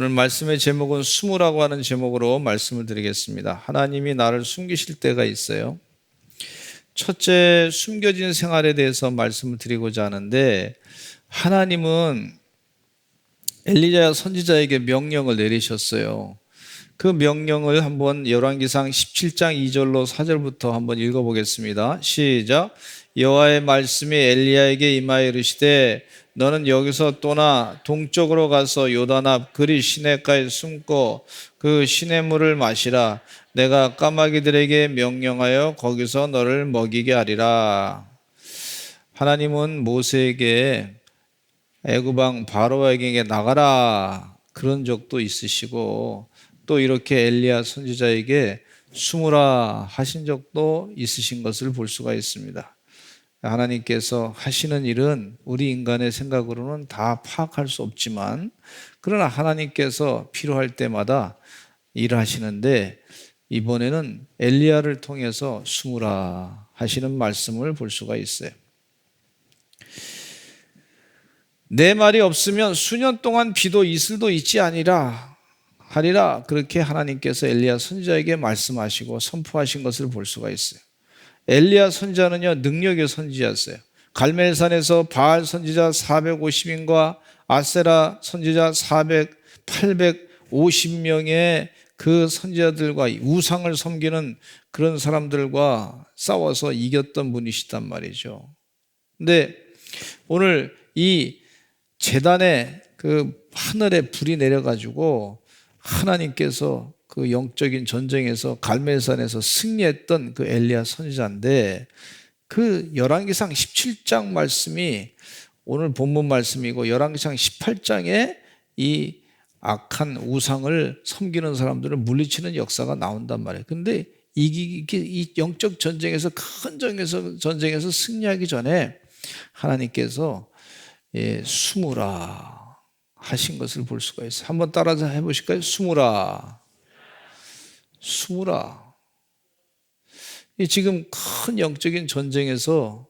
오늘 말씀의 제목은 숨으라고 하는 제목으로 말씀을 드리겠습니다. 하나님이 나를 숨기실 때가 있어요. 첫째, 숨겨진 생활에 대해서 말씀을 드리고자 하는데, 하나님은 엘리야 선지자에게 명령을 내리셨어요. 그 명령을 한번 열왕기상 17장 2절로 4절부터 한번 읽어보겠습니다. 시작. 여호와의 말씀이 엘리야에게 임하여 이르시되 너는 여기서 떠나 동쪽으로 가서 요단 앞 그리 시내가에 숨고 그 시내물을 마시라. 내가 까마귀들에게 명령하여 거기서 너를 먹이게 하리라. 하나님은 모세에게 애굽 왕 바로에게 나가라 그런 적도 있으시고, 또 이렇게 엘리야 선지자에게 숨으라 하신 적도 있으신 것을 볼 수가 있습니다. 하나님께서 하시는 일은 우리 인간의 생각으로는 다 파악할 수 없지만, 그러나 하나님께서 필요할 때마다 일하시는데, 이번에는 엘리야를 통해서 숨으라 하시는 말씀을 볼 수가 있어요. 내 말이 없으면 수년 동안 비도 이슬도 있지 아니라 하리라, 그렇게 하나님께서 엘리야 선지자에게 말씀하시고 선포하신 것을 볼 수가 있어요. 엘리야 선지자는요, 능력의 선지자였어요. 갈멜산에서 바알 선지자 450인과 아세라 선지자 850명의 그 선지자들과 우상을 섬기는 그런 사람들과 싸워서 이겼던 분이시단 말이죠. 근데 오늘 이 제단에 그 하늘에 불이 내려가지고 하나님께서 그 영적인 전쟁에서 갈멜산에서 승리했던 그 엘리야 선지자인데, 그 열왕기상 17장 말씀이 오늘 본문 말씀이고, 열왕기상 18장에 이 악한 우상을 섬기는 사람들을 물리치는 역사가 나온단 말이에요. 근데 이 영적 전쟁에서, 큰 전쟁에서 승리하기 전에 하나님께서 숨으라 하신 것을 볼 수가 있어요. 한번 따라서 해보실까요? 숨으라. 숨으라. 지금 큰 영적인 전쟁에서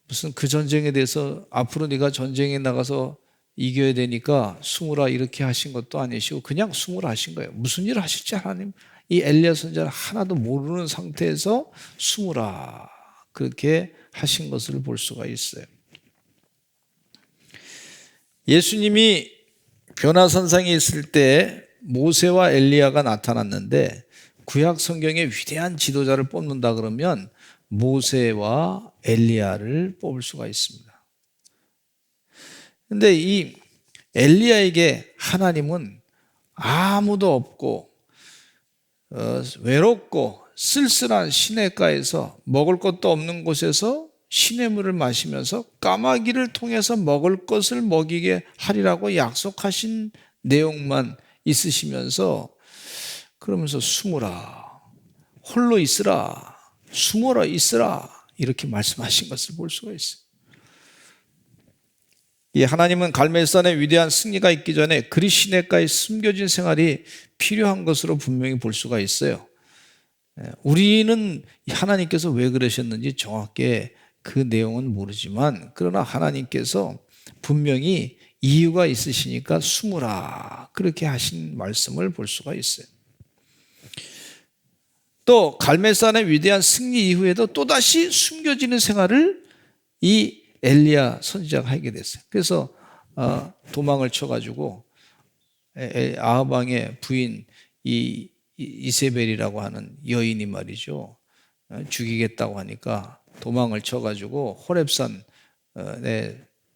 무슨 그 전쟁에 대해서 앞으로 네가 전쟁에 나가서 이겨야 되니까 숨으라 이렇게 하신 것도 아니시고, 그냥 숨으라 하신 거예요. 무슨 일을 하실지 하나님, 이 엘리야 선지자는 하나도 모르는 상태에서 숨으라 그렇게 하신 것을 볼 수가 있어요. 예수님이 변화산상에 있을 때 모세와 엘리야가 나타났는데, 구약 성경의 위대한 지도자를 뽑는다 그러면 모세와 엘리야를 뽑을 수가 있습니다. 그런데 이 엘리야에게 하나님은 아무도 없고 외롭고 쓸쓸한 시냇가에서 먹을 것도 없는 곳에서 시냇물을 마시면서 까마귀를 통해서 먹을 것을 먹이게 하리라고 약속하신 내용만 있으시면서, 그러면서 숨으라, 홀로 있으라, 숨어라 있으라 이렇게 말씀하신 것을 볼 수가 있어요. 이 하나님은 갈멜산의 위대한 승리가 있기 전에 그리 시냇가에 숨겨진 생활이 필요한 것으로 분명히 볼 수가 있어요. 우리는 하나님께서 왜 그러셨는지 정확히 그 내용은 모르지만, 그러나 하나님께서 분명히 이유가 있으시니까 숨으라 그렇게 하신 말씀을 볼 수가 있어요. 또 갈멜산의 위대한 승리 이후에도 또다시 숨겨지는 생활을 이 엘리야 선지자가 하게 됐어요. 그래서 도망을 쳐가지고 아합 왕의 부인 이세벨이라고 하는 여인이 말이죠, 죽이겠다고 하니까 도망을 쳐가지고 호렙산에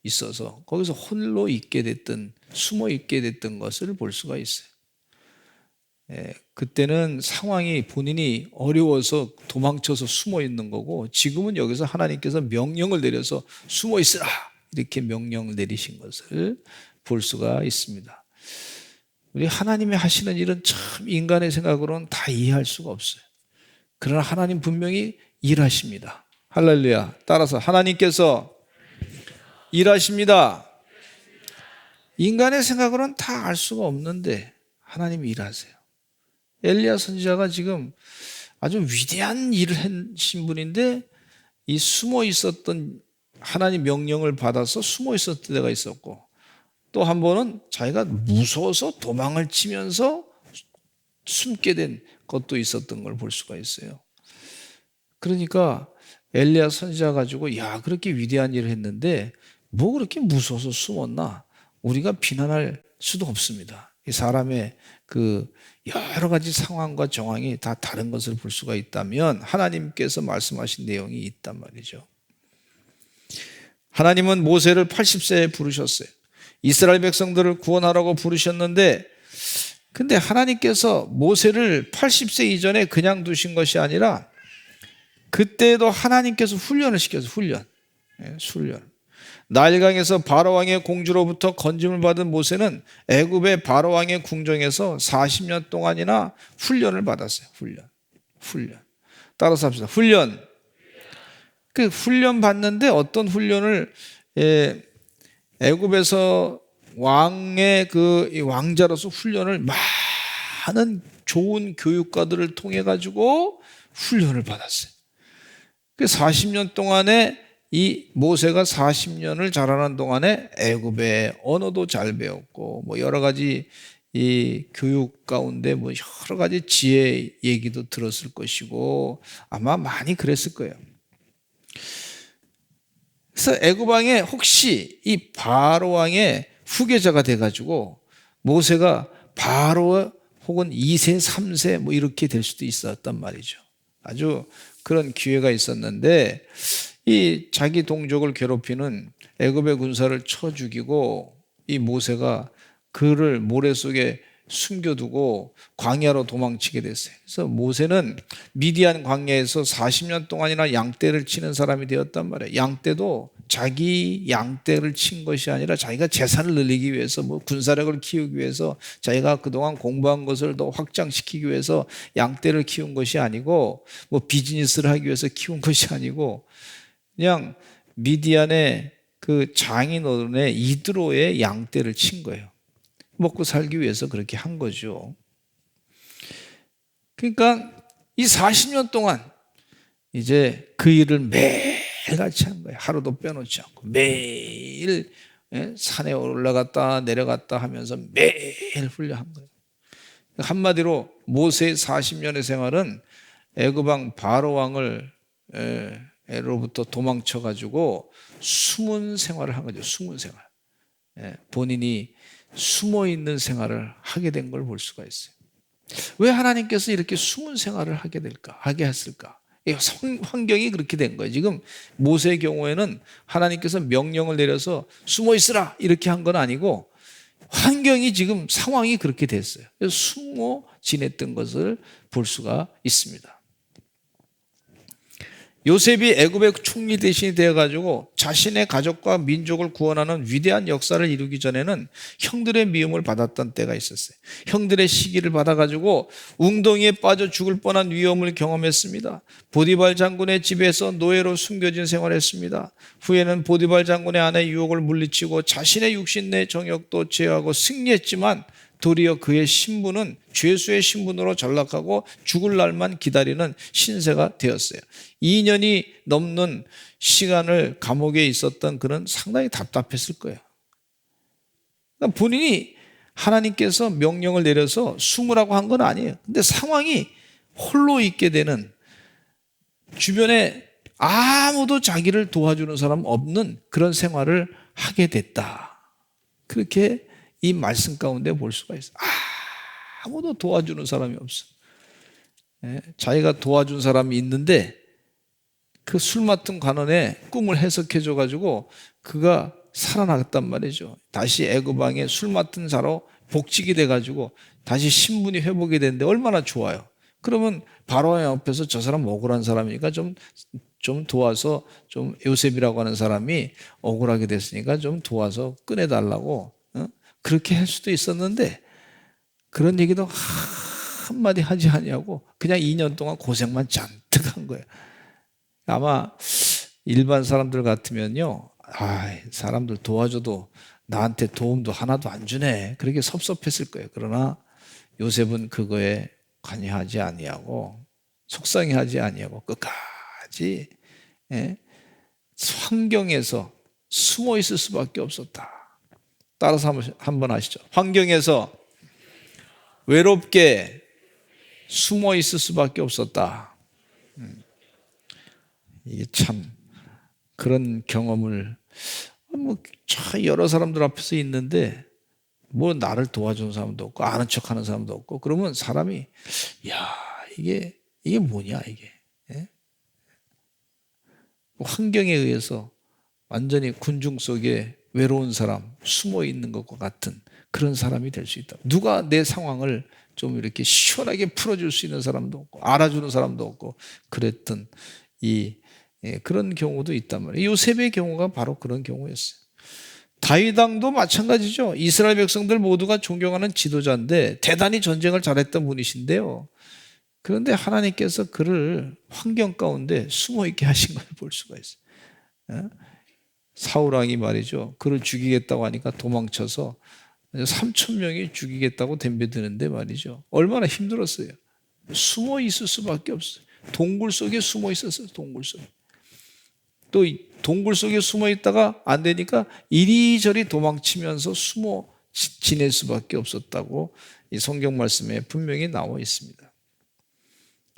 있어서 거기서 홀로 있게 됐던, 숨어 있게 됐던 것을 볼 수가 있어요. 그때는 상황이 본인이 어려워서 도망쳐서 숨어 있는 거고, 지금은 여기서 하나님께서 명령을 내려서 숨어 있으라 이렇게 명령을 내리신 것을 볼 수가 있습니다. 우리 하나님이 하시는 일은 참 인간의 생각으로는 다 이해할 수가 없어요. 그러나 하나님 분명히 일하십니다. 할렐루야. 따라서 하나님께서 일하십니다. 인간의 생각으로는 다 알 수가 없는데 하나님이 일하세요. 엘리야 선지자가 지금 아주 위대한 일을 하신 분인데, 이 숨어 있었던, 하나님 명령을 받아서 숨어 있었던 때가 있었고, 또 한 번은 자기가 무서워서 도망을 치면서 숨게 된 것도 있었던 걸 볼 수가 있어요. 그러니까 엘리야 선지자 가지고 야 그렇게 위대한 일을 했는데 뭐 그렇게 무서워서 숨었나? 우리가 비난할 수도 없습니다. 이 사람의 그 여러 가지 상황과 정황이 다 다른 것을 볼 수가 있다면 하나님께서 말씀하신 내용이 있단 말이죠. 하나님은 모세를 80세에 부르셨어요. 이스라엘 백성들을 구원하라고 부르셨는데 근데 하나님께서 모세를 80세 이전에 그냥 두신 것이 아니라 그때도 하나님께서 훈련을 시켜서 훈련. 나일강에서 바로왕의 공주로부터 건짐을 받은 모세는 애굽의 바로왕의 궁정에서 40년 동안이나 훈련을 받았어요. 훈련. 따라서 합시다. 훈련. 그 훈련 받는데 어떤 훈련을 애굽에서 왕의 그 왕자로서 훈련을 많은 좋은 교육가들을 통해 가지고 훈련을 받았어요. 그 40년 동안에 이 모세가 40년을 자라는 동안에 애굽의 언어도 잘 배웠고 뭐 여러 가지 이 교육 가운데 뭐 여러 가지 지혜 얘기도 들었을 것이고 아마 많이 그랬을 거예요. 그래서 애굽 왕에 혹시 이 바로 왕의 후계자가 돼가지고 모세가 바로 혹은 2세, 3세 뭐 이렇게 될 수도 있었단 말이죠. 아주 그런 기회가 있었는데 이 자기 동족을 괴롭히는 애굽의 군사를 쳐 죽이고 이 모세가 그를 모래 속에 숨겨두고 광야로 도망치게 됐어요. 그래서 모세는 미디안 광야에서 40년 동안이나 양떼를 치는 사람이 되었단 말이에요. 양떼도 자기 양떼를 친 것이 아니라 자기가 재산을 늘리기 위해서 뭐 군사력을 키우기 위해서 자기가 그동안 공부한 것을 더 확장시키기 위해서 양떼를 키운 것이 아니고 뭐 비즈니스를 하기 위해서 키운 것이 아니고 그냥 미디안의 그 장인어른의 이드로의 양떼를 친 거예요. 먹고 살기 위해서 그렇게 한 거죠. 그러니까 이 40년 동안 이제 그 일을 매일같이 한 거예요. 하루도 빼놓지 않고 매일 산에 올라갔다 내려갔다 하면서 매일 훈련한 거예요. 한마디로 모세의 40년의 생활은 애굽 왕 바로 왕을 로부터 도망쳐 가지고 숨은 생활을 한 거죠. 숨은 생활. 본인이 숨어 있는 생활을 하게 된 걸 볼 수가 있어요. 왜 하나님께서 이렇게 숨은 생활을 하게 했을까? 환경이 그렇게 된 거예요. 지금 모세의 경우에는 하나님께서 명령을 내려서 숨어 있으라 이렇게 한 건 아니고 환경이 지금 상황이 그렇게 됐어요. 그래서 숨어 지냈던 것을 볼 수가 있습니다. 요셉이 애굽의 총리 대신이 되어가지고 자신의 가족과 민족을 구원하는 위대한 역사를 이루기 전에는 형들의 미움을 받았던 때가 있었어요. 형들의 시기를 받아가지고 웅덩이에 빠져 죽을 뻔한 위험을 경험했습니다. 보디발 장군의 집에서 노예로 숨겨진 생활했습니다. 후에는 보디발 장군의 아내 유혹을 물리치고 자신의 육신 내 정욕도 제어하고 승리했지만 도리어 그의 신분은 죄수의 신분으로 전락하고 죽을 날만 기다리는 신세가 되었어요. 2년이 넘는 시간을 감옥에 있었던 그는 상당히 답답했을 거예요. 그러니까 본인이 하나님께서 명령을 내려서 숨으라고 한 건 아니에요. 근데 상황이 홀로 있게 되는, 주변에 아무도 자기를 도와주는 사람 없는 그런 생활을 하게 됐다. 그렇게 이 말씀 가운데 볼 수가 있어요. 아무도 도와주는 사람이 없어. 자기가 도와준 사람이 있는데 그 술 맡은 관원의 꿈을 해석해 줘가지고 그가 살아났단 말이죠. 다시 애굽 왕의 술 맡은 자로 복직이 돼가지고 다시 신분이 회복이 되는데 얼마나 좋아요. 그러면 바로 옆에서 저 사람 억울한 사람이니까 좀 도와서, 좀 요셉이라고 하는 사람이 억울하게 됐으니까 좀 도와서 꺼내달라고 그렇게 할 수도 있었는데 그런 얘기도 한마디 하지 아니하고 그냥 2년 동안 고생만 잔뜩 한 거예요. 아마 일반 사람들 같으면요, 사람들 도와줘도 나한테 도움도 하나도 안 주네, 그렇게 섭섭했을 거예요. 그러나 요셉은 그거에 관여하지 아니하고 속상해하지 아니하고 끝까지 환경에서 숨어 있을 수밖에 없었다. 따라서 한번 하시죠. 환경에서 외롭게 숨어 있을 수밖에 없었다. 이게 참 그런 경험을 여러 사람들 앞에서 있는데 나를 도와주는 사람도 없고 아는 척하는 사람도 없고 그러면 사람이 야 이게 뭐냐 이게 예? 환경에 의해서 완전히 군중 속에 외로운 사람 숨어 있는 것과 같은 그런 사람이 될 수 있다. 누가 내 상황을 좀 이렇게 시원하게 풀어줄 수 있는 사람도 없고 알아주는 사람도 없고 그랬던 그런 경우도 있단 말이에요. 요셉의 경우가 바로 그런 경우였어요. 다윗 왕도 마찬가지죠. 이스라엘 백성들 모두가 존경하는 지도자인데 대단히 전쟁을 잘했던 분이신데요. 그런데 하나님께서 그를 환경 가운데 숨어 있게 하신 걸 볼 수가 있어요. 사울 왕이 말이죠. 그를 죽이겠다고 하니까 도망쳐서 3,000명이 죽이겠다고 덤벼드는데 말이죠. 얼마나 힘들었어요. 숨어 있을 수밖에 없어요. 동굴 속에 숨어 있었어요. 동굴 속에. 또 동굴 속에 숨어 있다가 안 되니까 이리저리 도망치면서 숨어 지낼 수밖에 없었다고 이 성경 말씀에 분명히 나와 있습니다.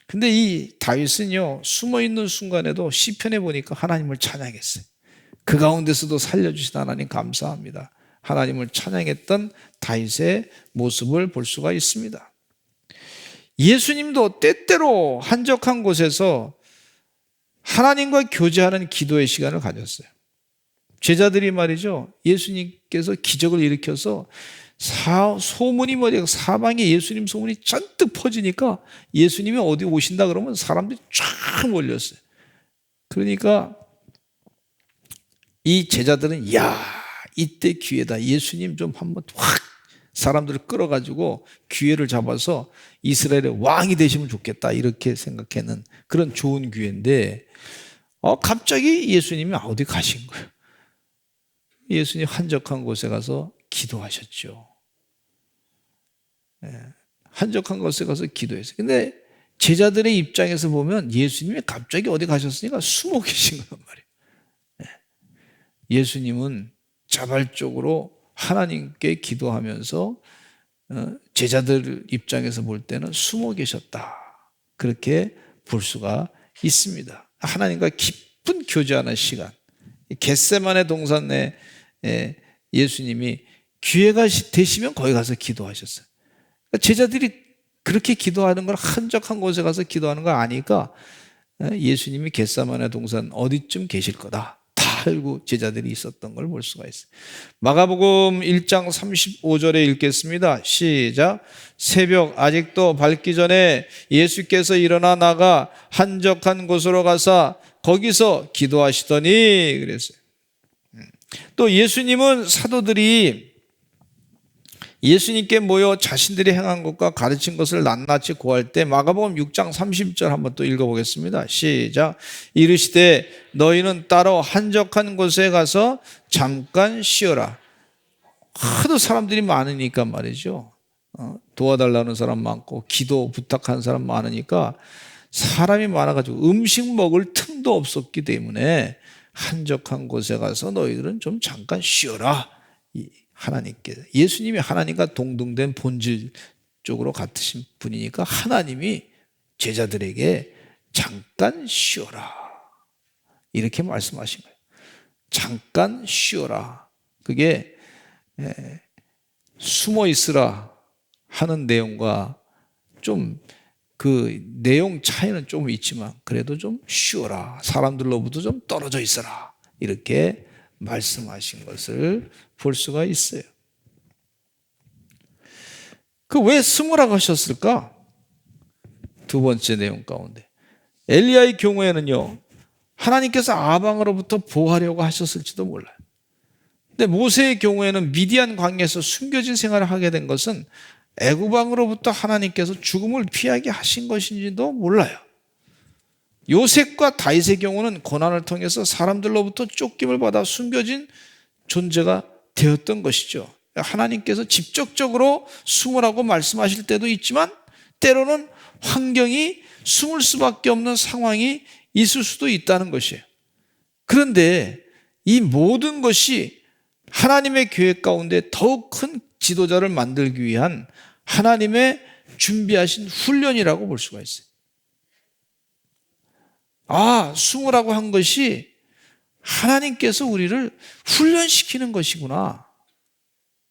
근데 이 다윗은요, 숨어 있는 순간에도 시편에 보니까 하나님을 찬양했어요. 그 가운데서도 살려주신 하나님 감사합니다. 하나님을 찬양했던 다윗의 모습을 볼 수가 있습니다. 예수님도 때때로 한적한 곳에서 하나님과 교제하는 기도의 시간을 가졌어요. 제자들이 말이죠, 예수님께서 기적을 일으켜서 소문이 사방에 예수님 소문이 잔뜩 퍼지니까 예수님이 어디 오신다 그러면 사람들이 쫙 몰렸어요. 그러니까 이 제자들은 이때 기회다. 예수님 좀 한번 확 사람들을 끌어가지고 기회를 잡아서 이스라엘의 왕이 되시면 좋겠다 이렇게 생각하는 그런 좋은 기회인데 갑자기 예수님이 어디 가신 거예요. 예수님 한적한 곳에 가서 기도하셨죠. 한적한 곳에 가서 기도했어요. 근데 제자들의 입장에서 보면 예수님이 갑자기 어디 가셨으니까 숨어 계신 거란 말이에요. 예수님은 자발적으로 하나님께 기도하면서 제자들 입장에서 볼 때는 숨어 계셨다. 그렇게 볼 수가 있습니다. 하나님과 깊은 교제하는 시간. 겟세마네 동산에 예수님이 기회가 되시면 거기 가서 기도하셨어요. 제자들이 그렇게 기도하는 걸 한적한 곳에 가서 기도하는 걸 아니까 예수님이 겟세마네 동산 어디쯤 계실 거다. 다 알고 제자들이 있었던 걸 볼 수가 있어요. 마가복음 1장 35절에 읽겠습니다. 시작. 새벽 아직도 밝기 전에 예수께서 일어나 나가 한적한 곳으로 가사 거기서 기도하시더니 그랬어요. 또 예수님은 사도들이 예수님께 모여 자신들이 행한 것과 가르친 것을 낱낱이 고할 때 마가복음 6장 30절 한번 또 읽어보겠습니다. 시작. 이르시되 너희는 따로 한적한 곳에 가서 잠깐 쉬어라. 하도 사람들이 많으니까 말이죠. 도와달라는 사람 많고 기도 부탁하는 사람 많으니까 사람이 많아가지고 음식 먹을 틈도 없었기 때문에 한적한 곳에 가서 너희들은 좀 잠깐 쉬어라. 하나님께서 예수님이 하나님과 동등된 본질 쪽으로 같으신 분이니까 하나님이 제자들에게 잠깐 쉬어라 이렇게 말씀하신 거예요. 잠깐 쉬어라. 그게 숨어 있으라 하는 내용과 좀 그 내용 차이는 좀 있지만 그래도 좀 쉬어라. 사람들로부터 좀 떨어져 있어라. 이렇게 말씀하신 것을 볼 수가 있어요. 그 왜 숨으라고 하셨을까? 두 번째 내용 가운데 엘리야의 경우에는요, 하나님께서 아방으로부터 보호하려고 하셨을지도 몰라요. 근데 모세의 경우에는 미디안 광야에서 숨겨진 생활을 하게 된 것은 애굽 왕으로부터 하나님께서 죽음을 피하게 하신 것인지도 몰라요. 요셉과 다윗의 경우는 고난을 통해서 사람들로부터 쫓김을 받아 숨겨진 존재가 되었던 것이죠. 하나님께서 직접적으로 숨으라고 말씀하실 때도 있지만 때로는 환경이 숨을 수밖에 없는 상황이 있을 수도 있다는 것이에요. 그런데 이 모든 것이 하나님의 계획 가운데 더욱 큰 지도자를 만들기 위한 하나님의 준비하신 훈련이라고 볼 수가 있어요. 숨으라고 한 것이 하나님께서 우리를 훈련시키는 것이구나.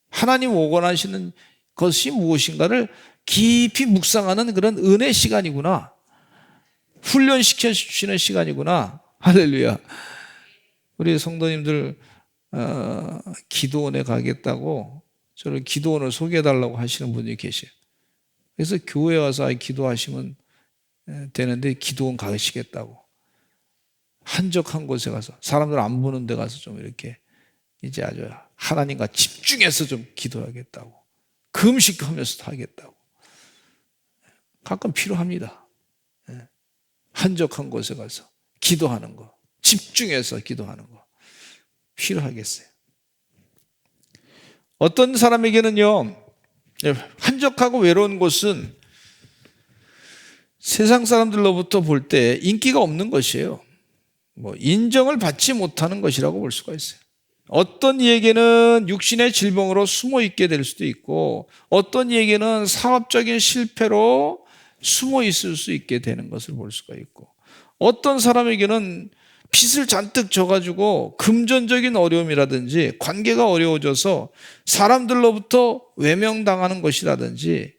하나님 원하시는 것이 무엇인가를 깊이 묵상하는 그런 은혜 시간이구나. 훈련시켜 주시는 시간이구나. 할렐루야. 우리 성도님들 기도원에 가겠다고 저를 기도원을 소개해달라고 하시는 분이 계세요. 그래서 교회에 와서 기도하시면 되는데 기도원 가시겠다고. 한적한 곳에 가서 사람들 안 보는 데 가서 좀 이렇게 이제 아주 하나님과 집중해서 좀 기도하겠다고. 금식하면서도 하겠다고. 가끔 필요합니다. 한적한 곳에 가서 기도하는 거, 집중해서 기도하는 거 필요하겠어요. 어떤 사람에게는요, 한적하고 외로운 곳은 세상 사람들로부터 볼 때 인기가 없는 것이에요. 인정을 받지 못하는 것이라고 볼 수가 있어요. 어떤 이에게는 육신의 질병으로 숨어 있게 될 수도 있고, 어떤 이에게는 사업적인 실패로 숨어 있을 수 있게 되는 것을 볼 수가 있고, 어떤 사람에게는 빚을 잔뜩 져가지고 금전적인 어려움이라든지 관계가 어려워져서 사람들로부터 외면당하는 것이라든지,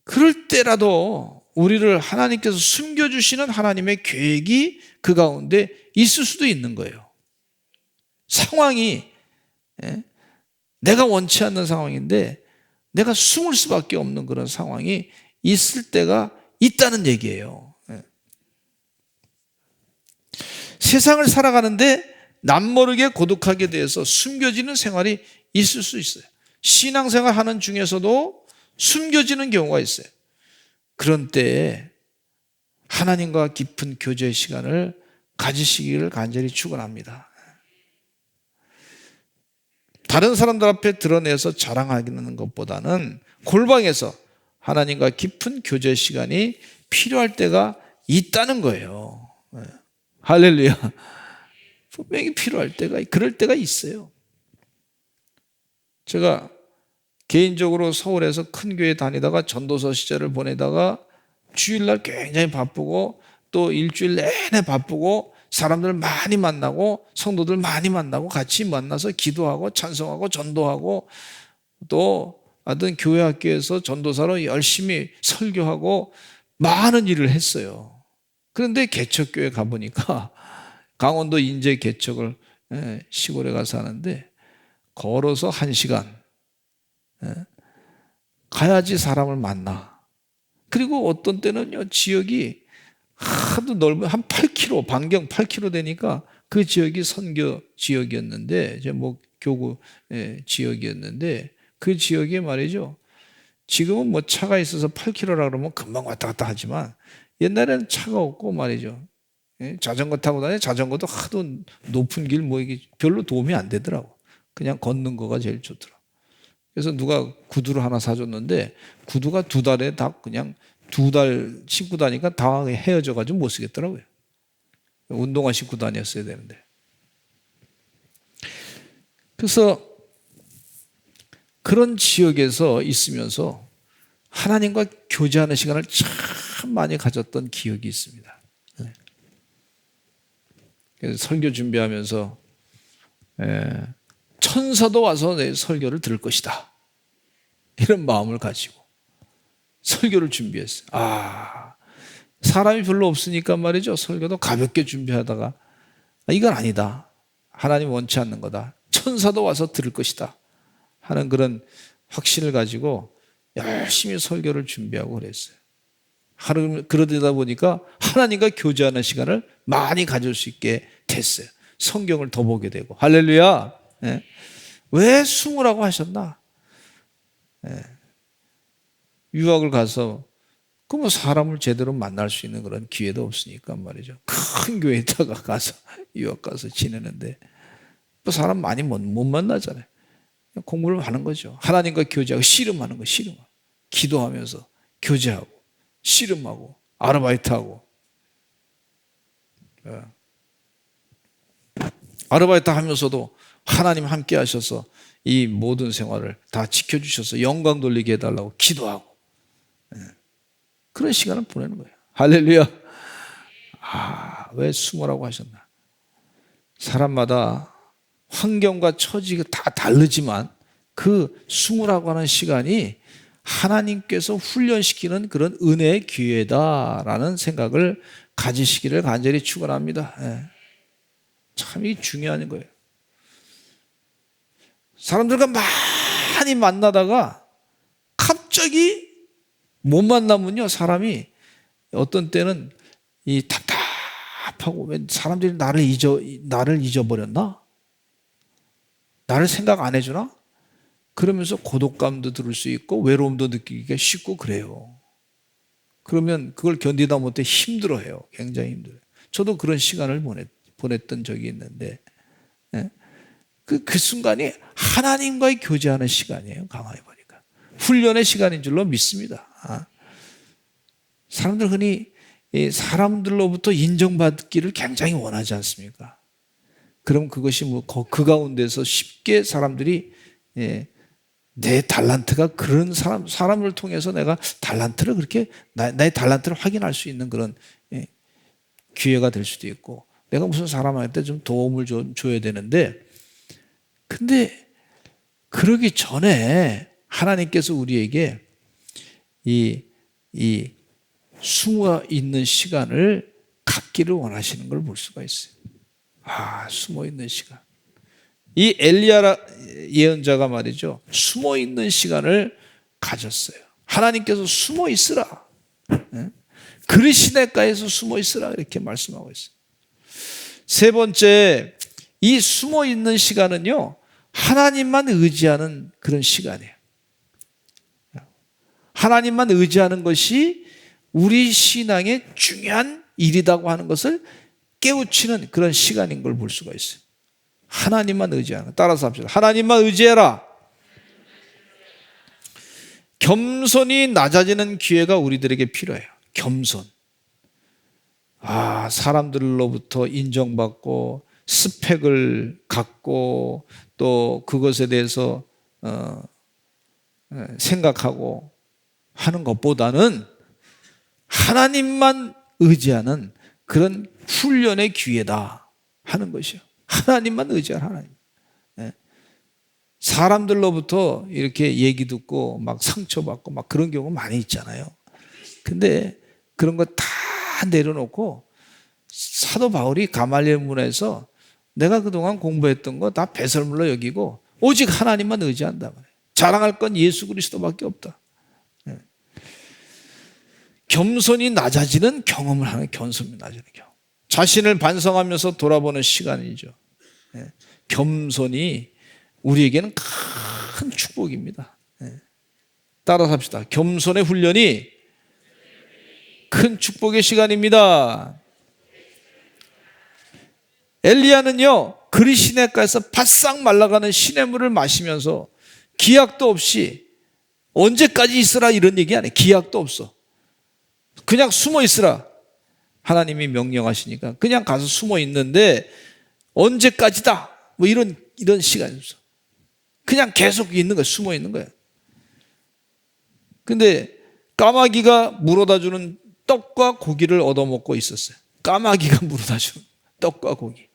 그럴 때라도 우리를 하나님께서 숨겨주시는 하나님의 계획이 그 가운데 있을 수도 있는 거예요. 상황이 내가 원치 않는 상황인데 내가 숨을 수밖에 없는 그런 상황이 있을 때가 있다는 얘기예요. 세상을 살아가는데 남모르게 고독하게 돼서 숨겨지는 생활이 있을 수 있어요. 신앙생활 하는 중에서도 숨겨지는 경우가 있어요. 그런 때에 하나님과 깊은 교제의 시간을 가지시기를 간절히 축원합니다. 다른 사람들 앞에 드러내서 자랑하는 것보다는 골방에서 하나님과 깊은 교제 시간이 필요할 때가 있다는 거예요. 할렐루야. 분명히 필요할 때가, 그럴 때가 있어요. 제가 개인적으로 서울에서 큰 교회 다니다가 전도서 시절을 보내다가 주일날 굉장히 바쁘고 또 일주일 내내 바쁘고 사람들 많이 만나고 성도들 많이 만나고 같이 만나서 기도하고 찬송하고 전도하고 또 어떤 교회 학교에서 전도사로 열심히 설교하고 많은 일을 했어요. 그런데 개척교회 가보니까 강원도 인제 개척을 시골에 가서 하는데 걸어서 1시간 가야지 사람을 만나. 그리고 어떤 때는요, 지역이 하도 넓은 한 8km, 반경 8km 되니까 그 지역이 선교 지역이었는데, 이제 교구 지역이었는데, 그 지역에 말이죠. 지금은 차가 있어서 8km라 그러면 금방 왔다 갔다 하지만, 옛날에는 차가 없고 말이죠. 자전거 타고 다니 자전거도 하도 높은 길 이게 별로 도움이 안 되더라고. 그냥 걷는 거가 제일 좋더라고. 그래서 누가 구두를 하나 사줬는데 구두가 2달에 다 그냥 2달 신고 다니까 다 헤어져가지고 못 쓰겠더라고요. 운동화 신고 다녔어야 되는데. 그래서 그런 지역에서 있으면서 하나님과 교제하는 시간을 참 많이 가졌던 기억이 있습니다. 그래서 설교 준비하면서 천사도 와서 내 설교를 들을 것이다. 이런 마음을 가지고 설교를 준비했어요. 사람이 별로 없으니까 말이죠. 설교도 가볍게 준비하다가 이건 아니다. 하나님 원치 않는 거다. 천사도 와서 들을 것이다. 하는 그런 확신을 가지고 열심히 설교를 준비하고 그랬어요. 그러다 보니까 하나님과 교제하는 시간을 많이 가질 수 있게 됐어요. 성경을 더 보게 되고. 할렐루야. 왜 숨으라고 하셨나? 유학을 가서 사람을 제대로 만날 수 있는 그런 기회도 없으니까 말이죠. 큰 교회에다가 가서 유학 가서 지내는데 사람 많이 못 만나잖아요. 공부를 하는 거죠. 하나님과 교제하고 씨름하는 거, 씨름하고 기도하면서 교제하고 씨름하고 아르바이트하고. 아르바이트 하면서도 하나님 함께 하셔서 이 모든 생활을 다 지켜주셔서 영광 돌리게 해달라고 기도하고 그런 시간을 보내는 거예요. 할렐루야. 왜 숨으라고 하셨나? 사람마다 환경과 처지가 다 다르지만 그 숨으라고 하는 시간이 하나님께서 훈련시키는 그런 은혜의 기회다라는 생각을 가지시기를 간절히 축원합니다. 참 이게 중요한 거예요. 사람들과 많이 만나다가 갑자기 못 만나면요, 사람이 어떤 때는 이 답답하고 왜 사람들이 나를 잊어버렸나? 나를 생각 안 해주나? 그러면서 고독감도 들을 수 있고 외로움도 느끼기가 쉽고 그래요. 그러면 그걸 견디다 못해 힘들어해요. 굉장히 힘들어요. 저도 그런 시간을 보냈던 적이 있는데 그 순간이 하나님과의 교제하는 시간이에요. 가만히 보니까. 훈련의 시간인 줄로 믿습니다. 사람들 흔히 사람들로부터 인정받기를 굉장히 원하지 않습니까? 그럼 그것이 그 가운데서 쉽게 사람들이 내 달란트가 그런 사람을 통해서 내가 달란트를 그렇게 나의 달란트를 확인할 수 있는 그런 기회가 될 수도 있고 내가 무슨 사람한테 좀 도움을 줘야 되는데 근데 그러기 전에 하나님께서 우리에게 이 숨어 있는 시간을 갖기를 원하시는 걸 볼 수가 있어요. 숨어 있는 시간. 이 엘리야 예언자가 말이죠. 숨어 있는 시간을 가졌어요. 하나님께서 숨어 있으라. 그리시네가에서 숨어 있으라 이렇게 말씀하고 있어요. 세 번째, 이 숨어 있는 시간은요. 하나님만 의지하는 그런 시간이에요. 하나님만 의지하는 것이 우리 신앙의 중요한 일이라고 하는 것을 깨우치는 그런 시간인 걸 볼 수가 있어요. 하나님만 의지하는. 따라서 합시다. 하나님만 의지해라. 겸손이 낮아지는 기회가 우리들에게 필요해요. 겸손. 사람들로부터 인정받고 스펙을 갖고 또 그것에 대해서 생각하고 하는 것보다는 하나님만 의지하는 그런 훈련의 기회다 하는 것이요. 하나님만 의지하라. 하나님. 사람들로부터 이렇게 얘기 듣고 막 상처받고 막 그런 경우 많이 있잖아요. 근데 그런 거 다 내려놓고 사도 바울이 가말리엘 문에서 내가 그동안 공부했던 거 다 배설물로 여기고 오직 하나님만 의지한다. 자랑할 건 예수 그리스도밖에 없다. 겸손이 낮아지는 경험을 하는 겸손이 낮아지는 경험. 자신을 반성하면서 돌아보는 시간이죠. 겸손이 우리에게는 큰 축복입니다. 따라서 합시다. 겸손의 훈련이 큰 축복의 시간입니다. 엘리야는요, 그리 시내가에서 바싹 말라가는 시냇물을 마시면서 기약도 없이 언제까지 있으라 이런 얘기 안 해. 기약도 없어. 그냥 숨어 있으라. 하나님이 명령하시니까 그냥 가서 숨어 있는데 언제까지다. 뭐 이런 시간이 없어. 그냥 계속 있는 거야. 숨어 있는 거야. 근데 까마귀가 물어다 주는 떡과 고기를 얻어먹고 있었어요. 까마귀가 물어다 주는 떡과 고기.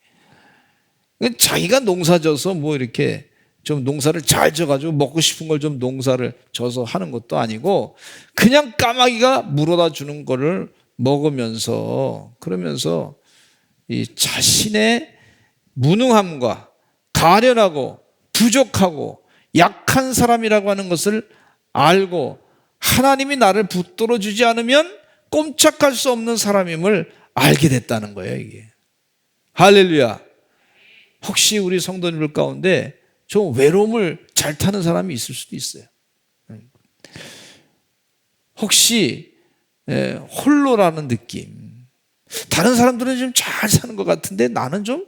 자기가 농사 져서 뭐 이렇게 좀 농사를 잘 져가지고 먹고 싶은 걸 좀 농사를 져서 하는 것도 아니고 그냥 까마귀가 물어다 주는 거를 먹으면서 그러면서 이 자신의 무능함과 가련하고 부족하고 약한 사람이라고 하는 것을 알고 하나님이 나를 붙들어 주지 않으면 꼼짝할 수 없는 사람임을 알게 됐다는 거예요, 이게. 할렐루야. 혹시 우리 성도님들 가운데 좀 외로움을 잘 타는 사람이 있을 수도 있어요. 혹시 홀로라는 느낌. 다른 사람들은 좀 잘 사는 것 같은데 나는 좀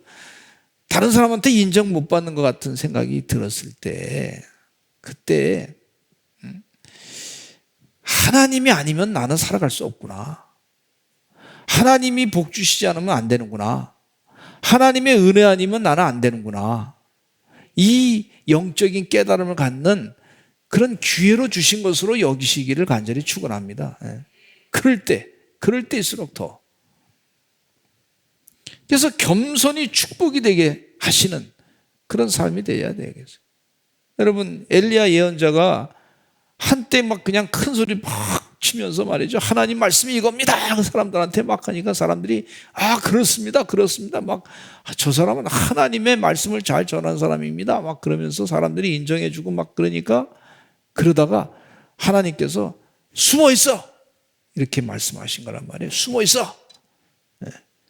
다른 사람한테 인정 못 받는 것 같은 생각이 들었을 때 그때 하나님이 아니면 나는 살아갈 수 없구나. 하나님이 복 주시지 않으면 안 되는구나. 하나님의 은혜 아니면 나는 안 되는구나. 이 영적인 깨달음을 갖는 그런 기회로 주신 것으로 여기시기를 간절히 축원합니다. 그럴 때일수록 더. 그래서 겸손이 축복이 되게 하시는 그런 삶이 되어야 되겠어요. 여러분, 엘리야 예언자가 한때 막 그냥 큰 소리 막 치면서 말이죠. 하나님 말씀이 이겁니다. 그 사람들한테 막 하니까 사람들이 그렇습니다. 막 저 사람은 하나님의 말씀을 잘 전한 사람입니다. 막 그러면서 사람들이 인정해주고 막 그러니까 그러다가 하나님께서 숨어 있어. 이렇게 말씀하신 거란 말이에요. 숨어 있어.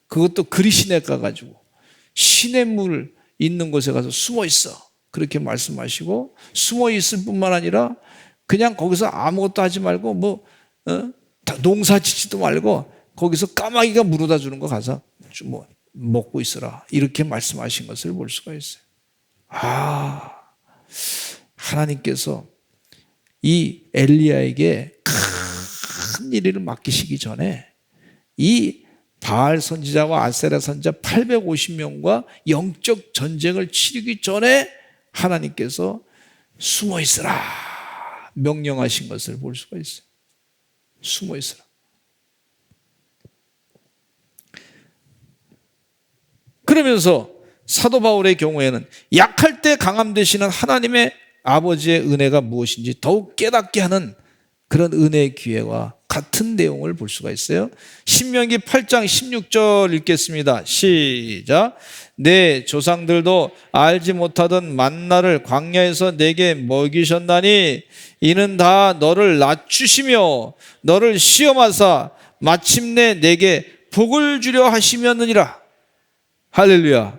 그것도 그리 시내 가가지고 시냇물 있는 곳에 가서 숨어 있어. 그렇게 말씀하시고 숨어 있을 뿐만 아니라 그냥 거기서 아무것도 하지 말고 농사 짓지도 말고 거기서 까마귀가 물어다 주는 거 가서 먹고 있어라. 이렇게 말씀하신 것을 볼 수가 있어요. 하나님께서 이 엘리야에게 큰 일을 맡기시기 전에 이 바알 선지자와 아세라 선지자 850명과 영적 전쟁을 치르기 전에 하나님께서 숨어 있으라 명령하신 것을 볼 수가 있어요. 숨어 있으라. 그러면서 사도 바울의 경우에는 약할 때 강함 되시는 하나님의 아버지의 은혜가 무엇인지 더욱 깨닫게 하는 그런 은혜의 기회와 같은 내용을 볼 수가 있어요. 신명기 8장 16절 읽겠습니다. 시작. 내 조상들도 알지 못하던 만나를 광야에서 내게 먹이셨나니 이는 다 너를 낮추시며 너를 시험하사 마침내 내게 복을 주려 하시면느니라. 할렐루야.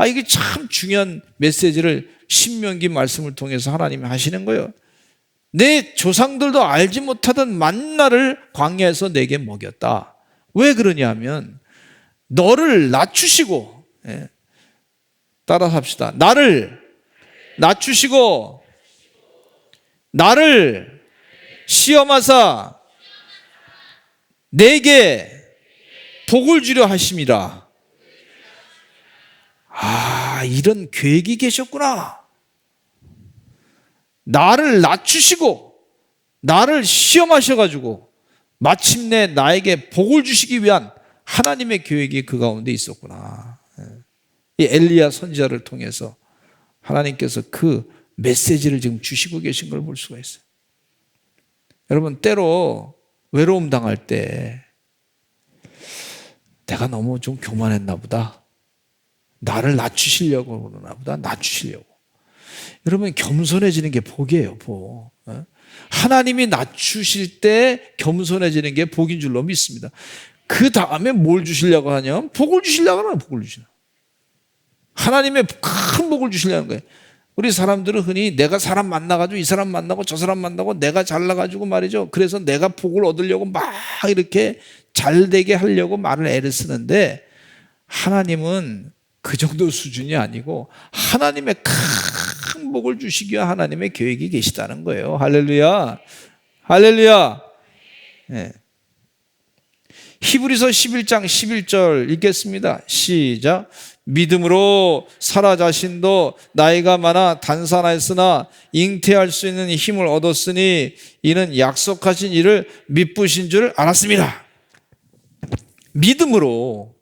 이게 참 중요한 메시지를 신명기 말씀을 통해서 하나님이 하시는 거예요. 내 조상들도 알지 못하던 만나를 광야에서 내게 먹였다. 왜 그러냐면 너를 낮추시고, 따라서 합시다. 나를 낮추시고 나를 시험하사 내게 복을 주려 하심이라. 이런 계획이 계셨구나. 나를 낮추시고 나를 시험하셔가지고 마침내 나에게 복을 주시기 위한 하나님의 계획이 그 가운데 있었구나. 이 엘리야 선지자를 통해서 하나님께서 그 메시지를 지금 주시고 계신 걸 볼 수가 있어요. 여러분, 때로 외로움 당할 때 내가 너무 좀 교만했나 보다. 나를 낮추시려고 그러나 보다. 낮추시려고. 여러분, 겸손해지는 게 복이에요, 복. 하나님이 낮추실 때 겸손해지는 게 복인 줄로 믿습니다. 그 다음에 뭘 주시려고 하냐면 복을 주시려고 하나, 복을 주시나. 하나님의 큰 복을 주시려는 거예요. 우리 사람들은 흔히 내가 사람 만나가지고 이 사람 만나고 저 사람 만나고 내가 잘나가지고 말이죠. 그래서 내가 복을 얻으려고 막 이렇게 잘되게 하려고 말을 애를 쓰는데 하나님은 그 정도 수준이 아니고 하나님의 큰 복을 주시기 위한 하나님의 계획이 계시다는 거예요. 할렐루야. 할렐루야. 히브리서 11장 11절 읽겠습니다. 시작. 믿음으로 사라 자신도 나이가 많아 단산하였으나 잉태할 수 있는 힘을 얻었으니 이는 약속하신 이를 미쁘신 줄 알았습니다. 믿음으로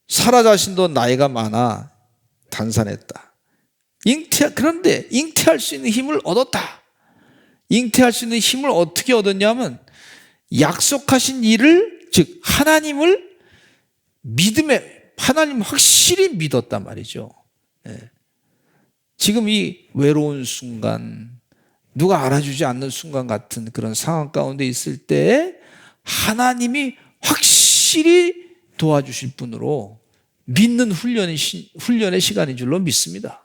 사라 자신도 나이가 많아 단산했다. 그런데 잉태할 수 있는 힘을 얻었다. 잉태할 수 있는 힘을 어떻게 얻었냐면 약속하신 일을, 즉 하나님을 하나님 확실히 믿었단 말이죠. 지금 이 외로운 순간, 누가 알아주지 않는 순간 같은 그런 상황 가운데 있을 때 하나님이 확실히 도와주실 분으로 믿는 훈련의 시간인 줄로 믿습니다.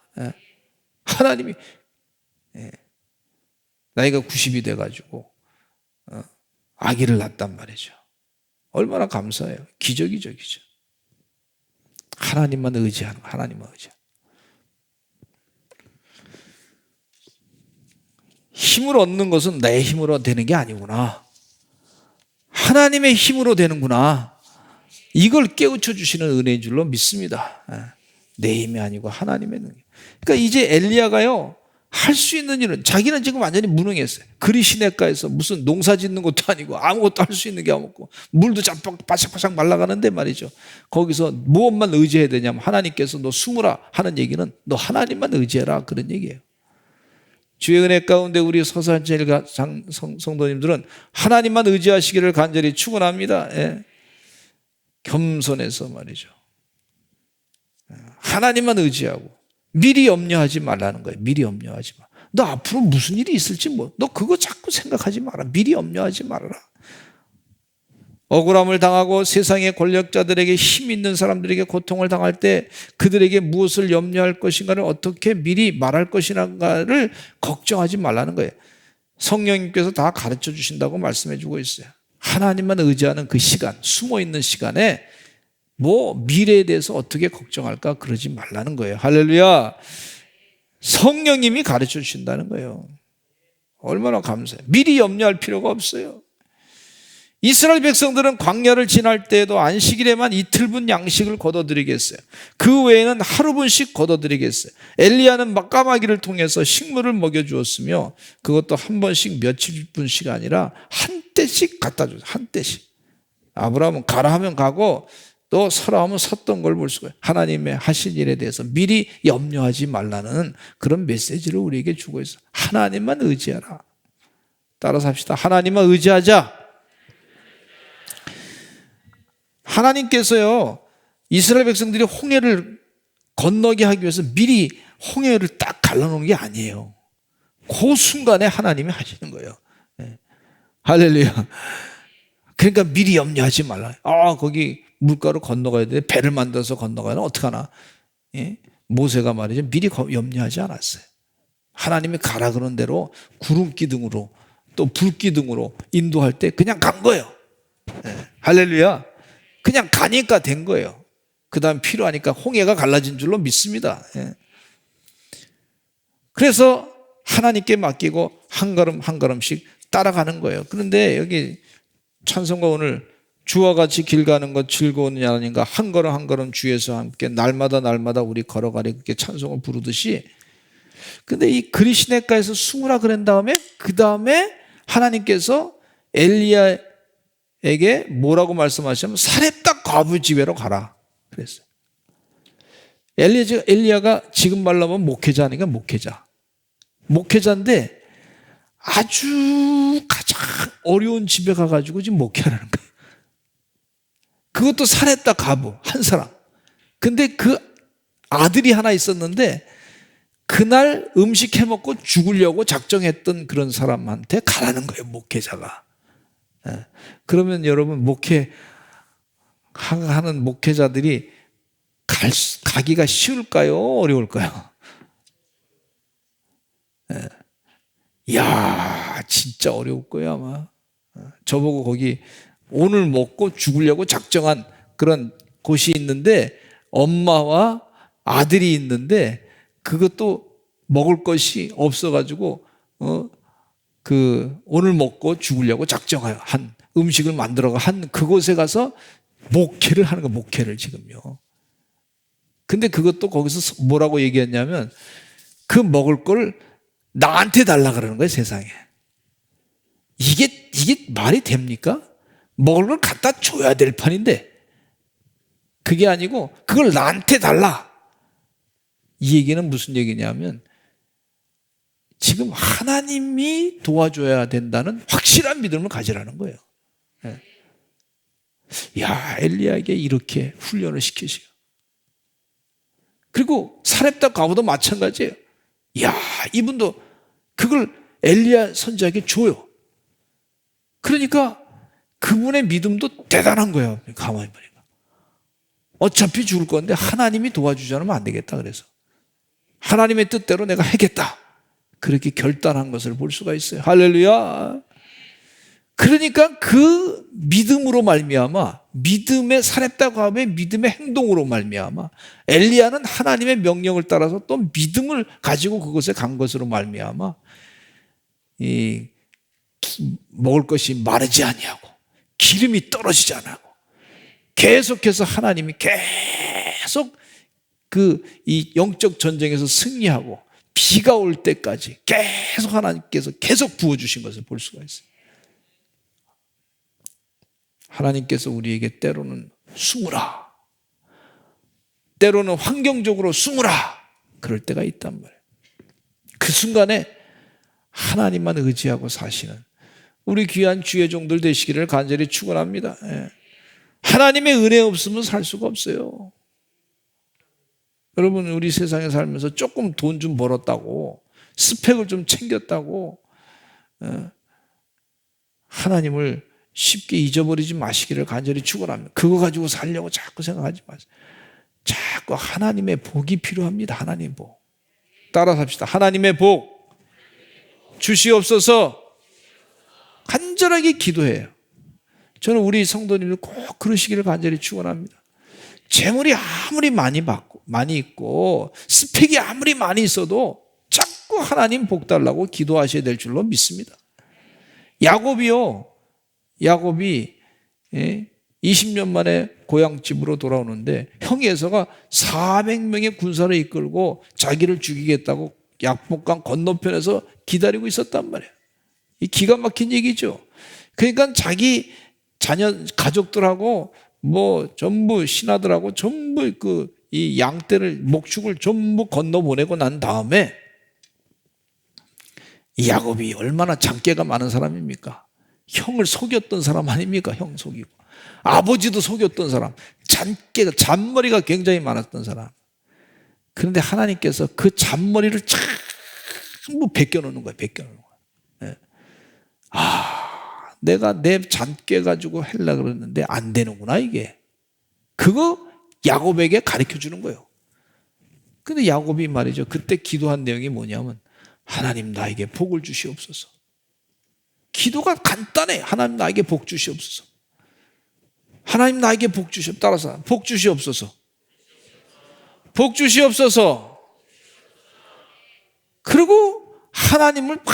하나님이 나이가 90이 돼가지고 아기를 낳았단 말이죠. 얼마나 감사해요. 기적이죠, 기적. 하나님만 의지하는 거, 하나님만 의지하는 거. 힘을 얻는 것은 내 힘으로 되는 게 아니구나. 하나님의 힘으로 되는구나. 이걸 깨우쳐 주시는 은혜인 줄로 믿습니다. 내 힘이 아니고 하나님의 능력. 그러니까 이제 엘리야가요, 할 수 있는 일은, 자기는 지금 완전히 무능했어요. 그리 시냇가에서 무슨 농사 짓는 것도 아니고 아무것도 할 수 있는 게 없고 물도 바삭바삭 말라가는데 말이죠. 거기서 무엇만 의지해야 되냐면 하나님께서 너 숨으라 하는 얘기는 너 하나님만 의지해라, 그런 얘기예요. 주의 은혜 가운데 우리 서산제일 성도님들은 하나님만 의지하시기를 간절히 축원합니다. 예. 겸손해서 말이죠. 하나님만 의지하고 미리 염려하지 말라는 거예요. 미리 염려하지 마. 너 앞으로 무슨 일이 있을지 너 그거 자꾸 생각하지 마라. 미리 염려하지 말아라. 억울함을 당하고 세상의 권력자들에게 힘 있는 사람들에게 고통을 당할 때 그들에게 무엇을 염려할 것인가를, 어떻게 미리 말할 것인가를 걱정하지 말라는 거예요. 성령님께서 다 가르쳐 주신다고 말씀해 주고 있어요. 하나님만 의지하는 그 시간, 숨어 있는 시간에 미래에 대해서 어떻게 걱정할까 그러지 말라는 거예요. 할렐루야. 성령님이 가르쳐 주신다는 거예요. 얼마나 감사해요. 미리 염려할 필요가 없어요. 이스라엘 백성들은 광야를 지날 때에도 안식일에만 이틀분 양식을 거둬드리겠어요. 그 외에는 하루분씩 거둬드리겠어요. 엘리야는 까마귀를 통해서 식물을 먹여주었으며 그것도 한 번씩 며칠분씩 아니라 한 때씩 갖다 줬어요. 한 때씩. 아브라함은 가라 하면 가고 또 서라 하면 섰던 걸 볼 수가 있어요. 하나님의 하신 일에 대해서 미리 염려하지 말라는 그런 메시지를 우리에게 주고 있어요. 하나님만 의지하라. 따라서 합시다. 하나님만 의지하자. 하나님께서요, 이스라엘 백성들이 홍해를 건너게 하기 위해서 미리 홍해를 딱 갈라놓은 게 아니에요. 그 순간에 하나님이 하시는 거예요. 네. 할렐루야. 그러니까 미리 염려하지 말라. 거기 물가로 건너가야 돼. 배를 만들어서 건너가야 되나? 어떡하나? 예? 모세가 말이죠, 미리 염려하지 않았어요. 하나님이 가라 그런 대로 구름 기둥으로 또 불 기둥으로 인도할 때 그냥 간 거예요. 예. 할렐루야. 그냥 가니까 된 거예요. 그 다음 필요하니까 홍해가 갈라진 줄로 믿습니다. 예. 그래서 하나님께 맡기고 한 걸음 한 걸음씩 따라가는 거예요. 그런데 여기 찬송가 오늘 주와 같이 길 가는 것 즐거우느냐 아닌가, 한 걸음 한 걸음 주에서 함께 날마다 날마다 우리 걸어가리, 그렇게 찬송을 부르듯이, 근데 이 그리시네가에서 숨으라 그런 다음에 그 다음에 하나님께서 엘리야에게 뭐라고 말씀하시냐면 사렙다 과부 집에로 가라 그랬어요. 엘리야가 지금 말로 하면 목회자 아닌가, 목회자인데 아주 가장 어려운 집에 가가지고 지금 목회하는 거예요. 그것도 사렙다 과부 한 사람. 근데 그 아들이 하나 있었는데 그날 음식 해먹고 죽으려고 작정했던 그런 사람한테 가라는 거예요, 목회자가. 그러면 여러분, 하는 목회자들이 가기가 쉬울까요? 어려울까요? 이야, 진짜 어려울 거예요, 아마. 저보고 거기 오늘 먹고 죽으려고 작정한 그런 곳이 있는데 엄마와 아들이 있는데 그것도 먹을 것이 없어가지고 오늘 먹고 죽으려고 작정한 음식을 만들어가 한 그곳에 가서 목회를 하는 거예요. 목회를 지금요. 근데 그것도 거기서 뭐라고 얘기했냐면 그 먹을 걸 나한테 달라 그러는 거예요, 세상에. 이게 말이 됩니까? 먹을 걸 갖다 줘야 될 판인데 그게 아니고 그걸 나한테 달라. 이 얘기는 무슨 얘기냐면 지금 하나님이 도와줘야 된다는 확실한 믿음을 가지라는 거예요. 야, 엘리야에게 이렇게 훈련을 시키시고, 그리고 사렙다 과부도 마찬가지예요. 야, 이분도 그걸 엘리야 선지자에게 줘요. 그러니까 그분의 믿음도 대단한 거예요. 가만히 보니까 어차피 죽을 건데 하나님이 도와주지 않으면 안 되겠다. 그래서 하나님의 뜻대로 내가 하겠다, 그렇게 결단한 것을 볼 수가 있어요. 할렐루야. 그러니까 그 믿음으로 말미암아, 믿음의 사렙다 과부의 믿음의 행동으로 말미암아 엘리야는 하나님의 명령을 따라서 또 믿음을 가지고 그곳에 간 것으로 말미암아 이 먹을 것이 마르지 아니하고 기름이 떨어지지 않고 계속해서 하나님이 계속 이 영적 전쟁에서 승리하고 비가 올 때까지 계속 하나님께서 계속 부어주신 것을 볼 수가 있어요. 하나님께서 우리에게 때로는 숨으라, 때로는 환경적으로 숨으라 그럴 때가 있단 말이에요. 그 순간에 하나님만 의지하고 사시는 우리 귀한 주의 종들 되시기를 간절히 축원합니다. 하나님의 은혜 없으면 살 수가 없어요. 여러분, 우리 세상에 살면서 조금 돈 좀 벌었다고, 스펙을 좀 챙겼다고 하나님을 쉽게 잊어버리지 마시기를 간절히 축원합니다. 그거 가지고 살려고 자꾸 생각하지 마세요. 자꾸 하나님의 복이 필요합니다. 하나님의 복. 따라서 합시다. 하나님의 복 주시옵소서. 간절하게 기도해요. 저는 우리 성도님들 꼭 그러시기를 간절히 축원합니다. 재물이 아무리 많이 있고 스펙이 아무리 많이 있어도 자꾸 하나님 복 달라고 기도하셔야 될 줄로 믿습니다. 야곱이 20년 만에 고향집으로 돌아오는데 형이 에서가 400명의 군사를 이끌고 자기를 죽이겠다고 약복강 건너편에서 기다리고 있었단 말이에요. 이 기가 막힌 얘기죠. 그러니까 자기 자녀 가족들하고 전부 신하들하고 전부 이 양떼를 목축을 전부 건너보내고 난 다음에 이 야곱이 얼마나 잔꾀가 많은 사람입니까? 형을 속였던 사람 아닙니까? 형 속이고 아버지도 속였던 사람, 잔머리가 굉장히 많았던 사람. 그런데 하나님께서 그 잔머리를 전부 벗겨놓는 거예요. 내가 내 잔깨 가지고 하려고 그랬는데 안 되는구나 이게. 그거 야곱에게 가르쳐 주는 거예요. 근데 야곱이 말이죠, 그때 기도한 내용이 뭐냐면 하나님 나에게 복을 주시옵소서. 기도가 간단해. 하나님 나에게 복 주시옵소서. 하나님 나에게 복 주시옵소서. 따라서 복 주시옵소서. 복 주시옵소서. 그리고 하나님을 막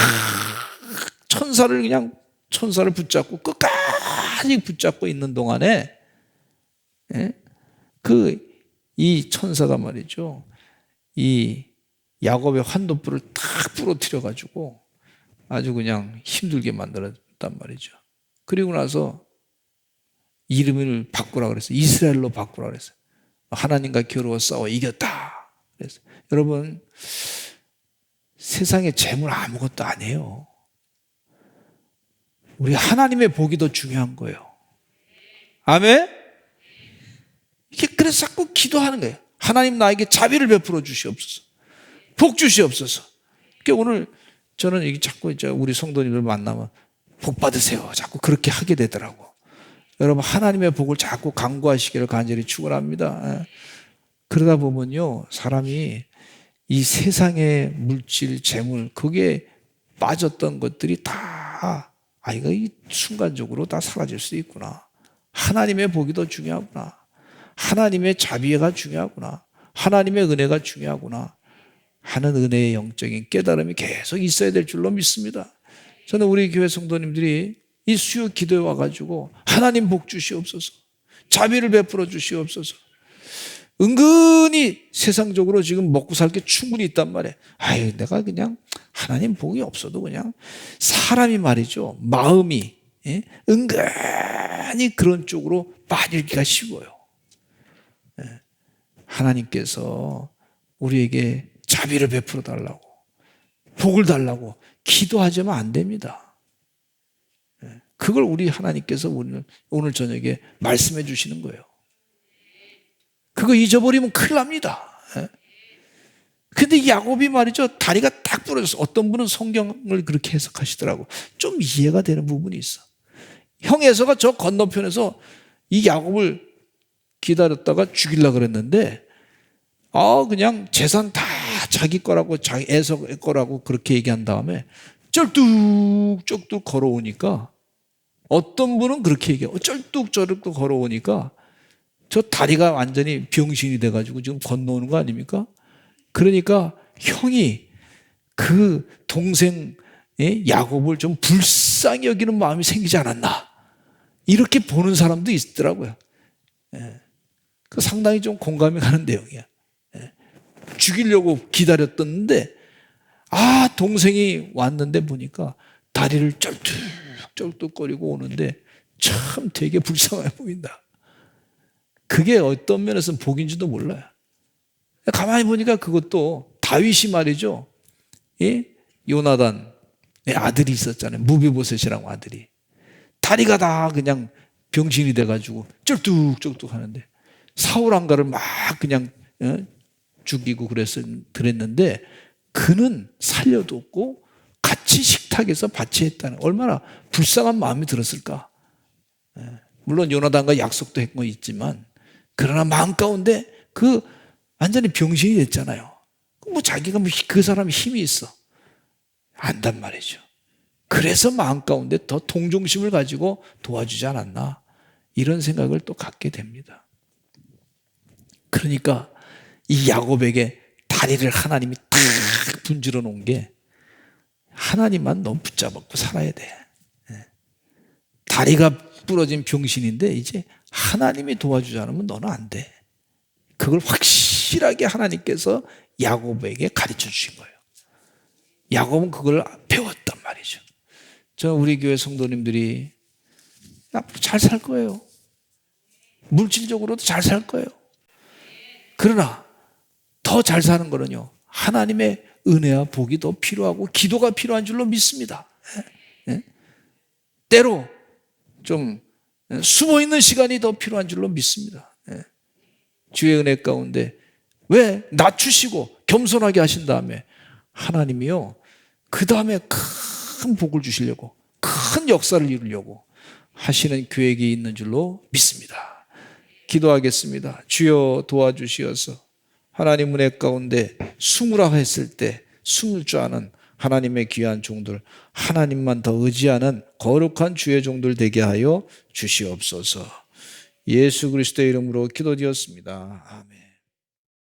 천사를 붙잡고 끝까지 붙잡고 있는 동안에 이 천사가 말이죠, 이 야곱의 환도불을 탁 부러뜨려 가지고 아주 그냥 힘들게 만들었단 말이죠. 그리고 나서 이름을 바꾸라 그랬어요. 이스라엘로 바꾸라 그랬어요. 하나님과 겨루어 싸워 이겼다 그랬어요. 여러분, 세상에 재물 아무것도 아니에요. 우리 하나님의 복이 더 중요한 거예요. 아멘? 그래서 자꾸 기도하는 거예요. 하나님 나에게 자비를 베풀어 주시옵소서. 복 주시옵소서. 그러니까 오늘 저는 이게 자꾸 우리 성도님들 만나면 복 받으세요. 자꾸 그렇게 하게 되더라고. 여러분, 하나님의 복을 자꾸 간구하시기를 간절히 축원합니다. 그러다 보면요, 사람이 이 세상의 물질, 재물, 거기에 빠졌던 것들이 다 이거 순간적으로 다 사라질 수 있구나. 하나님의 복이 더 중요하구나. 하나님의 자비가 중요하구나. 하나님의 은혜가 중요하구나 하는 은혜의 영적인 깨달음이 계속 있어야 될 줄로 믿습니다. 저는 우리 교회 성도님들이 이 수요 기도에 와가지고 하나님 복 주시옵소서, 자비를 베풀어 주시옵소서. 은근히 세상적으로 지금 먹고 살 게 충분히 있단 말이에요. 내가 그냥 하나님 복이 없어도 그냥 사람이 말이죠, 마음이 은근히 그런 쪽으로 빠지기가 쉬워요. 하나님께서 우리에게 자비를 베풀어 달라고, 복을 달라고 기도하자면 안 됩니다. 그걸 우리 하나님께서 오늘 저녁에 말씀해 주시는 거예요. 그거 잊어버리면 큰일 납니다. 근데 야곱이 말이죠, 다리가 딱 부러졌어. 어떤 분은 성경을 그렇게 해석하시더라고. 좀 이해가 되는 부분이 있어. 형 에서가 저 건너편에서 이 야곱을 기다렸다가 죽이려고 그랬는데 그냥 재산 다 자기 거라고, 자기 에서 거라고 그렇게 얘기한 다음에 쩔뚝쩔뚝 걸어오니까, 어떤 분은 그렇게 얘기해요. 쩔뚝쩔뚝 걸어오니까 저 다리가 완전히 병신이 돼가지고 지금 건너오는 거 아닙니까? 그러니까 형이 그 동생 야곱을 좀 불쌍히 여기는 마음이 생기지 않았나, 이렇게 보는 사람도 있더라고요. 그 상당히 좀 공감이 가는 내용이야. 죽이려고 기다렸던데 동생이 왔는데 보니까 다리를 쩔뚝쩔뚝거리고 오는데 참 되게 불쌍해 보인다. 그게 어떤 면에서는 복인지도 몰라요. 가만히 보니까 그것도 다윗이 말이죠. 요나단의 아들이 있었잖아요. 무비보셋이라고 아들이. 다리가 다 그냥 병신이 돼가지고 쩔뚝쩔뚝 하는데 사울 한가를 막 그냥 죽이고 그랬는데 그는 살려뒀고 같이 식탁에서 바치했다는, 얼마나 불쌍한 마음이 들었을까. 물론 요나단과 약속도 했고 있지만 그러나 마음 가운데 그 완전히 병신이 됐잖아요. 뭐 자기가 그 사람이 힘이 있어 안단 말이죠. 그래서 마음 가운데 더 동정심을 가지고 도와주지 않았나, 이런 생각을 또 갖게 됩니다. 그러니까 이 야곱에게 다리를 하나님이 딱 분질러 놓은 게, 하나님만 너 붙잡고 살아야 돼. 다리가 부러진 병신인데 이제 하나님이 도와주지 않으면 너는 안 돼. 그걸 확실하게 하나님께서 야곱에게 가르쳐 주신 거예요. 야곱은 그걸 배웠단 말이죠. 저는 우리 교회 성도님들이 앞으로 잘 살 거예요. 물질적으로도 잘 살 거예요. 그러나 더 잘 사는 거는요, 하나님의 은혜와 복이 더 필요하고 기도가 필요한 줄로 믿습니다. 때로 좀 숨어있는 시간이 더 필요한 줄로 믿습니다. 주의 은혜 가운데 왜 낮추시고 겸손하게 하신 다음에 하나님이요, 그 다음에 큰 복을 주시려고, 큰 역사를 이루려고 하시는 계획이 있는 줄로 믿습니다. 기도하겠습니다. 주여 도와주시어서 하나님 은혜 가운데 숨으라 했을 때 숨을 줄 아는 하나님의 귀한 종들, 하나님만 더 의지하는 거룩한 주의 종들 되게 하여 주시옵소서. 예수 그리스도의 이름으로 기도드렸습니다. 아멘.